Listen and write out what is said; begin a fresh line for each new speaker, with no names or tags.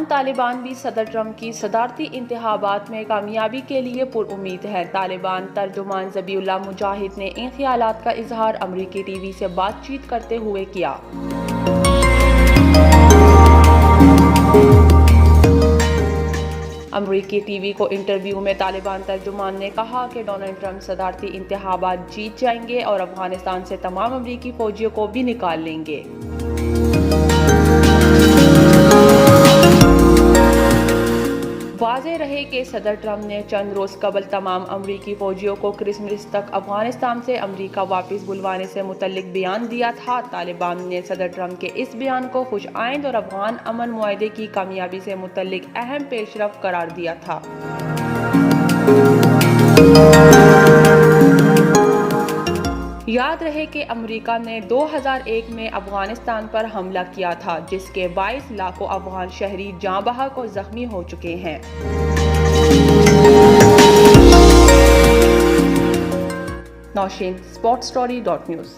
तालिबान भी सदर ट्रंप की सदारती इंतखाबात में कामयाबी के लिए पुरुम्मीद है। तालिबान तर्जुमान ज़बीउल्लाह मुजाहिद ने इन ख्यालात का इजहार अमरीकी टीवी से बातचीत करते हुए किया। अमरीकी टीवी को इंटरव्यू में तालिबान तर्जुमान ने कहा कि डोनाल्ड ट्रंप सदारती इंतखाबात जीत जाएंगे और अफगानिस्तान से तमाम अमरीकी फौजियों को भी निकाल लेंगे। वाज़ेह रहे कि सदर ट्रंप ने चंद रोज़ कबल तमाम अमरीकी फ़ौजियों को क्रिसमस तक अफगानिस्तान से अमरीका वापस बुलवाने से मुतल्लिक बयान दिया था। तालिबान ने सदर ट्रंप के इस बयान को खुश आइंद और अफगान अमन मुआहदे की कामयाबी से मुतल्लिक अहम पेशरफ करार दिया था। याद रहे कि अमेरिका ने 2001 में अफगानिस्तान पर हमला किया था, जिसके 22 लाखों अफगान शहरी जाँ बहक और जख्मी हो चुके हैं। नौशीन, sportstory.news।